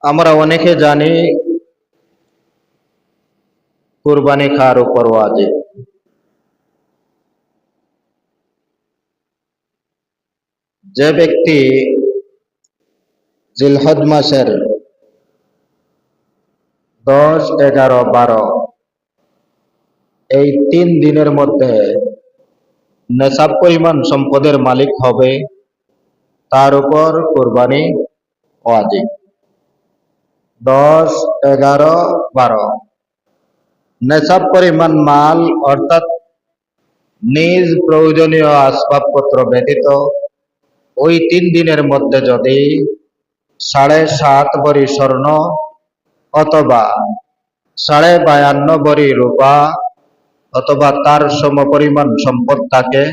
আমরা অনেকে জানি কুরবানি কার উপর ওয়াজিব। যে ব্যক্তি জিলহজ মাসের 10, 11, 12 এই 3 দিনের মধ্যে নেশাব পরিমাণ সম্পদের মালিক হবে, তার উপর কুরবানি ওয়াজিব। 10, 11, 12 নেশাব পরিমাণ মাল অর্থাৎ নিজ প্রয়োজনীয় আসবাবপত্র ব্যতীত ওই 3 দিনের মধ্যে যদি 7.5 ভরি স্বর্ণ অথবা 52.5 ভরি রূপা অথবা তার সমপরিমাণ সম্পদ থাকে,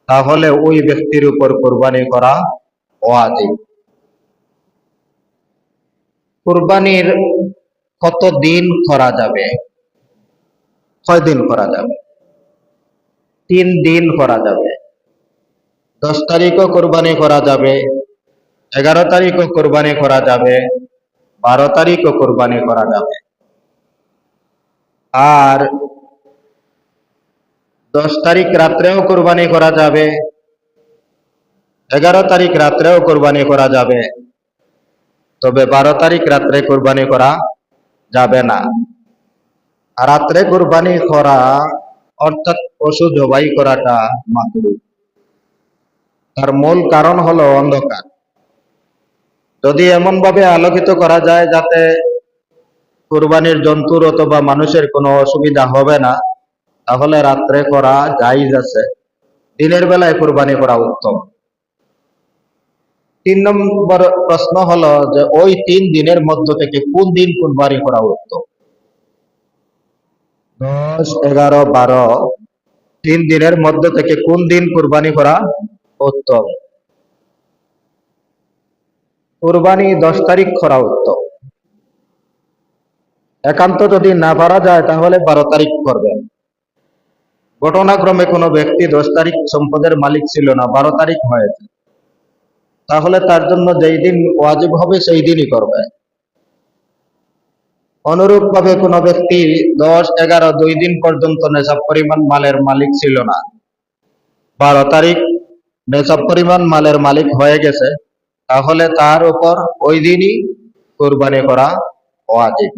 তাহলে ওই ব্যক্তির উপর কুরবানি করা ওয়াজিব। কুরবানির কত দিন করা যাবে? কয় দিন করা যাবে? 3 দিন করা যাবে। 10 তারিখও কোরবানি করা যাবে, 11 তারিখও কোরবানি করা যাবে, 12 তারিখও কোরবানি করা যাবে। আর 10 তারিখ রাত্রেও কোরবানি করা যাবে, 11 তারিখ রাত্রেও কোরবানি করা যাবে, তবে 12 তারিখ রাত্রে কোরবানি করা যাবে না। রাত্রে কোরবানি করা অর্থাৎ পশু জবাই করাটা মাকরুহ। তার মূল কারণ হলো অন্ধকার। যদি এমন ভাবে আলোকিত করা যায় যাতে কুরবানির জন্তুর অথবা মানুষের কোনো অসুবিধা হবে না, তাহলে রাত্রে করা জায়েজ আছে। দিনের বেলায় কুরবানি করা উত্তম। 3 নম্বর প্রশ্ন হলো যে ওই 3 দিনের মধ্য থেকে কোন দিন কুরবানি করা উত্তম? 10, 11, 12 3 দিনের মধ্য থেকে কোন দিন কুরবানি করা উত্তম? কুরবানি 10 তারিখ করা উত্তম। একান্ত যদি না পারা যায় তাহলে 12 তারিখ করবেন। ঘটনাক্রমে কোনো ব্যক্তি 10 তারিখ সম্পদের মালিক ছিল না, 12 তারিখ হয়েছে, তাহলে তার জন্য যেই দিন ওয়াজিব হবে সেই দিনই করবে। অনুরূপভাবে কোনো ব্যক্তি 10, 11, 2 দিন পর্যন্ত নেশাব পরিমাণ মালের মালিক ছিল না, 12 তারিখ নেশাব পরিমাণ মালের মালিক হয়ে গেছে, তাহলে তার উপর ওই দিনই কুরবানি করা ওয়াজিব।